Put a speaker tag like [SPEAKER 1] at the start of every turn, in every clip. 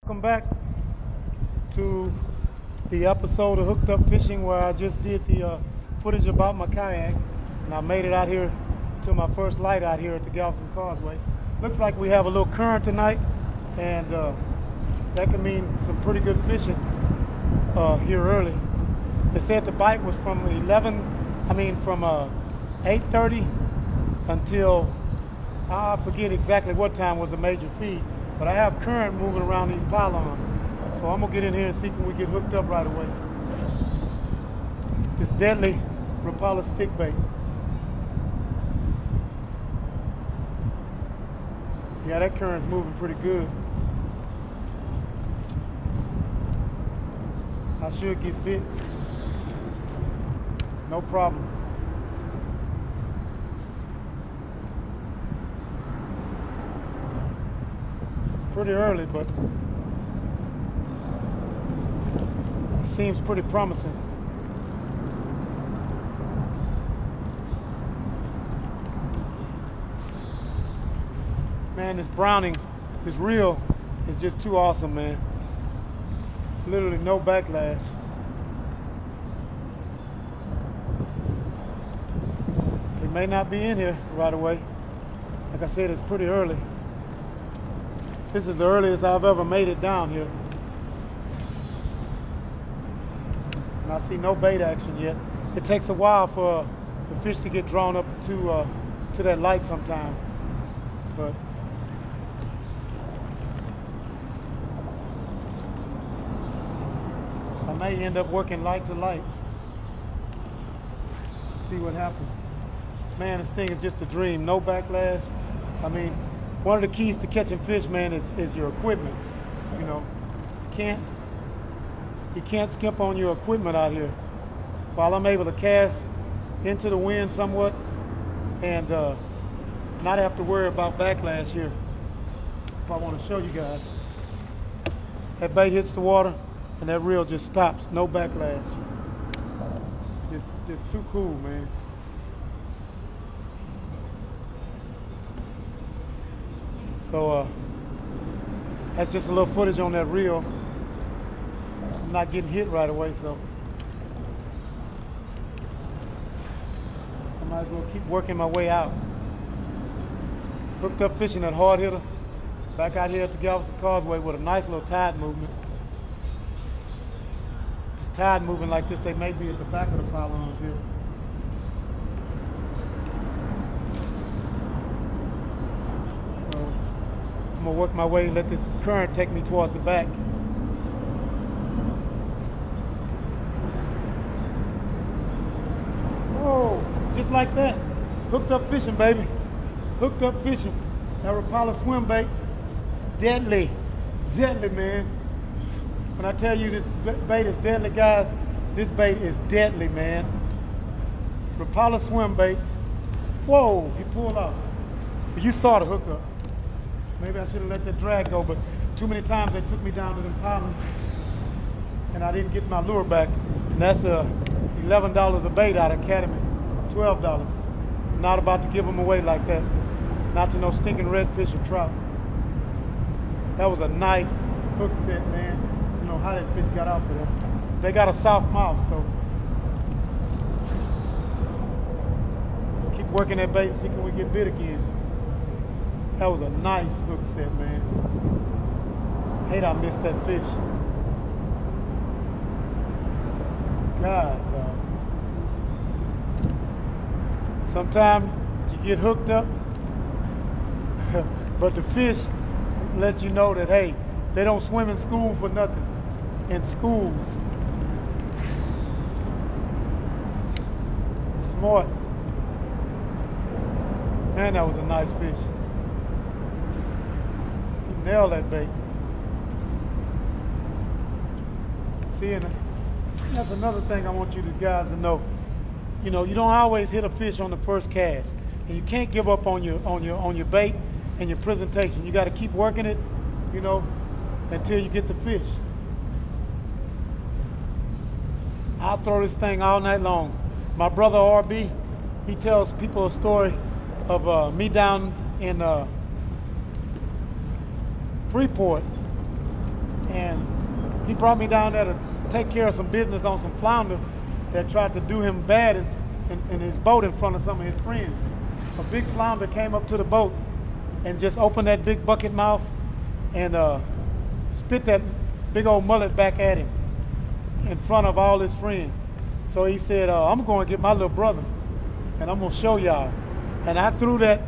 [SPEAKER 1] Welcome back to the episode of Hooked Up Fishing, where I just did the footage about my kayak, and I made it out here to my first light out here at the Galveston Causeway. Looks like we have a little current tonight, and that could mean some pretty good fishing here early. They said the bite was from 8:30 until I forget exactly what time was a major feed. But I have current moving around these pylons. So I'm gonna get in here and see can we get hooked up right away. This deadly Rapala stick bait. Yeah, that current's moving pretty good. I should get bit. No problem. Pretty early, but it seems pretty promising. Man, this browning, this reel is just too awesome, man. Literally no backlash. It may not be in here right away. Like I said, it's pretty early. This is the earliest I've ever made it down here. And I see no bait action yet. It takes a while for the fish to get drawn up to that light sometimes. But I may end up working light to light. See what happens. Man, this thing is just a dream. No backlash. I mean, one of the keys to catching fish, man, is your equipment. You know, you can't skimp on your equipment out here. While I'm able to cast into the wind somewhat and not have to worry about backlash here. If I want to show you guys, that bait hits the water and that reel just stops. No backlash. Just too cool, man. So that's just a little footage on that reel. I'm not getting hit right away, so I might as well keep working my way out. Hooked up fishing at Hard Hitter, back out here at the Galveston Causeway with a nice little tide movement. This tide moving like this, they may be at the back of the pylons here. I'm gonna work my way, let this current take me towards the back. Oh, just like that. Hooked up fishing, baby. Hooked up fishing. That Rapala swim bait. Deadly. Deadly, man. When I tell you this bait is deadly, guys, this bait is deadly, man. Rapala swim bait. Whoa, he pulled off. You saw the hookup. Maybe I should have let that drag go, but too many times they took me down to them pylons and I didn't get my lure back. And that's $11 a bait out of Academy, $12. Not about to give them away like that. Not to no stinking redfish or trout. That was a nice hook set, man. You know how that fish got out for them. They got a soft mouth, so let's keep working that bait and see can we get bit again. That was a nice hook set, man. Hate I missed that fish. God, dog. Sometimes you get hooked up, but the fish let you know that, hey, they don't swim in school for nothing. In schools. Smart. Man, that was a nice fish. Nail that bait. See, and that's another thing I want you guys to know. You know, you don't always hit a fish on the first cast, and you can't give up on your bait and your presentation. You got to keep working it, you know, until you get the fish. I'll throw this thing all night long. My brother RB, he tells people a story of me down in Freeport, he brought me down there to take care of some business on some flounder that tried to do him bad in his boat in front of some of his friends. A big flounder came up to the boat and just opened that big bucket mouth and spit that big old mullet back at him in front of all his friends. So he said, I'm going to get my little brother and I'm going to show y'all. And I threw that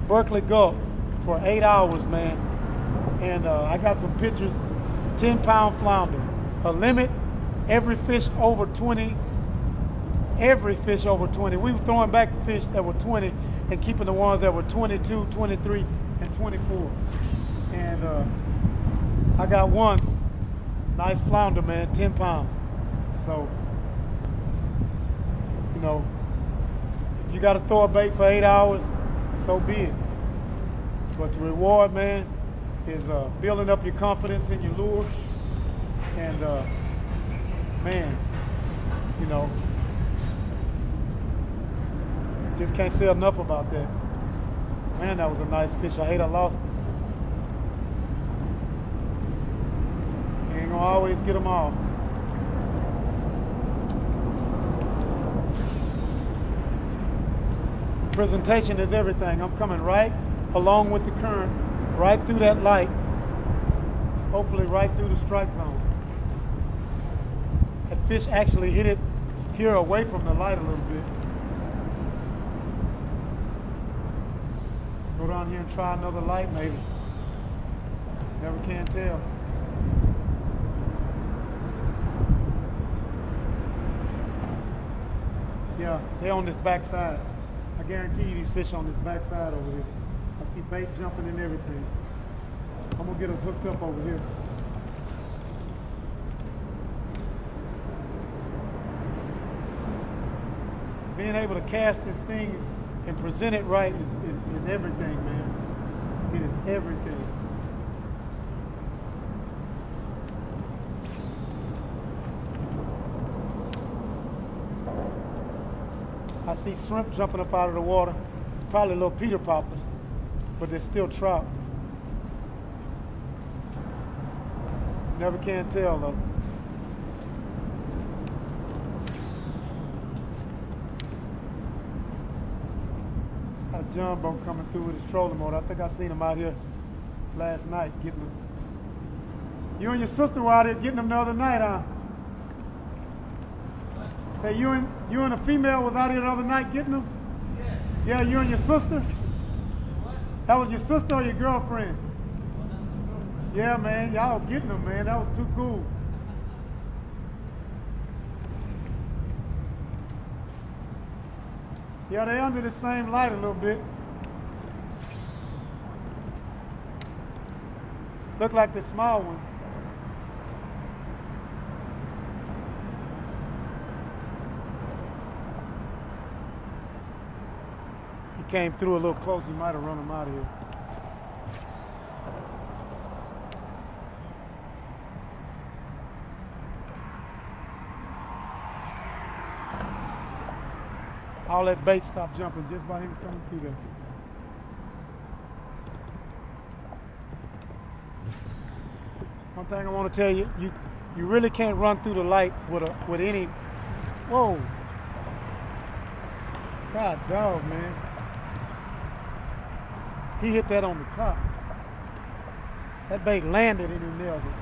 [SPEAKER 1] Berkeley Gulf for 8 hours, man. And I got some pictures, 10-pound flounder. A limit, every fish over 20. Every fish over 20. We were throwing back fish that were 20 and keeping the ones that were 22, 23, and 24. And I got one nice flounder, man, 10 pounds. So, you know, if you got to throw a bait for 8 hours, so be it. But the reward, man, is building up your confidence in your lure. And, man, you know, just can't say enough about that. Man, that was a nice fish. I hate I lost it. You ain't gonna always get them all. Presentation is everything. I'm coming right along with the current, right through that light, hopefully right through the strike zone. That fish actually hit it here away from the light a little bit. Go down here and try another light maybe. Never can tell. Yeah, they're on this backside. I guarantee you these fish on this backside over here. I see bait jumping and everything. I'm gonna get us hooked up over here. Being able to cast this thing and present it right is everything, man. It is everything. I see shrimp jumping up out of the water. It's probably little Peter poppers, but they're still trout. Never can tell though. Got a John boat coming through with his trolling motor. I think I seen him out here last night getting them. You and your sister were out here getting them the other night, huh? Say you and a female was out here the other night getting them? Yes. Yeah, you and your sister? What? That was your sister or your girlfriend? Yeah, man, y'all getting them, man. That was too cool. Yeah, they under the same light a little bit. Look like the small ones. He came through a little close, he might have run him out of here. All that bait stopped jumping just by him coming through there. One thing I want to tell you, you really can't run through the light with any. Whoa! God dog, man. He hit that on the top. That bait landed and he nailed it.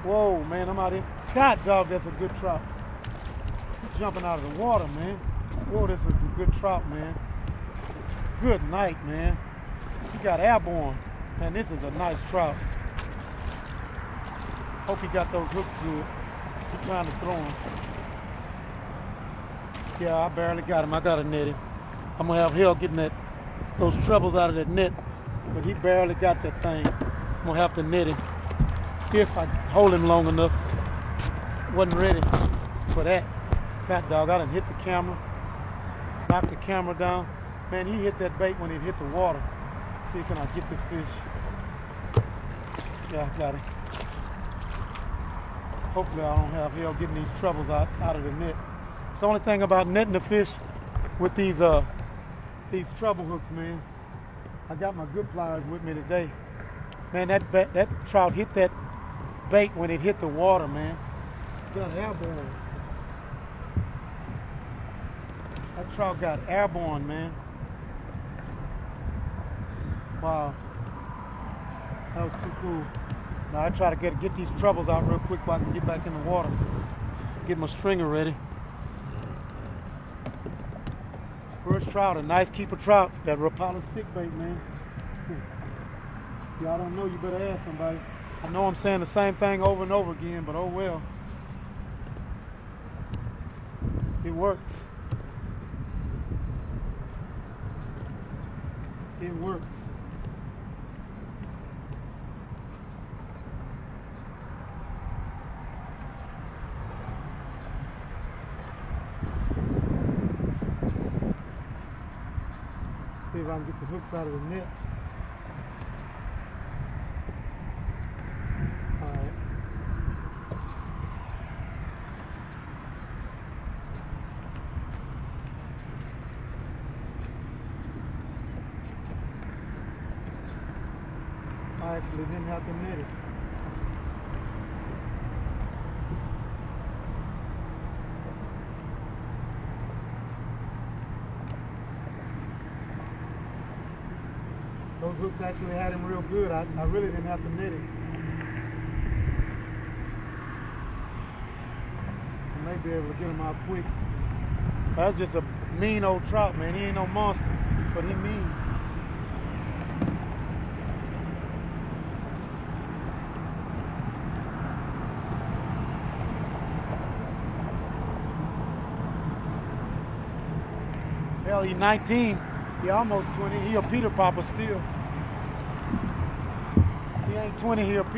[SPEAKER 1] Whoa, man, I'm out here. God dog, that's a good trout. He's jumping out of the water, man. Whoa, this is a good trout, man. Good night, man. He got airborne. Man, this is a nice trout. Hope he got those hooks good. He's trying to throw him. Yeah, I barely got him. I got to net him. I'm going to have hell getting those trebles out of that net. But he barely got that thing. I'm going to have to net him. If I hold him long enough. Wasn't ready for that. God dog, I done hit the camera. Knocked the camera down. Man, he hit that bait when it hit the water. See, can I get this fish? Yeah, I got it. Hopefully I don't have hell getting these trebles out of the net. It's the only thing about netting the fish with these treble hooks, man. I got my good pliers with me today. Man, that trout hit that bait when it hit the water, man. Got airborne. That trout got airborne, man. Wow. That was too cool. Now I try to get these troubles out real quick so I can get back in the water. Get my stringer ready. First trout, a nice keeper trout. That Rapala stick bait, man. Y'all don't know, you better ask somebody. I know I'm saying the same thing over and over again, but oh well. It works. It works. See if I can get the hooks out of the net. All right. I actually didn't have to net it. Those hooks actually had him real good. I really didn't have to net it. I may be able to get him out quick. That's just a mean old trout, man. He ain't no monster, but he mean. Hell, he's 19. He almost 20. He a Peter Popper still. He ain't 20, he a Peter.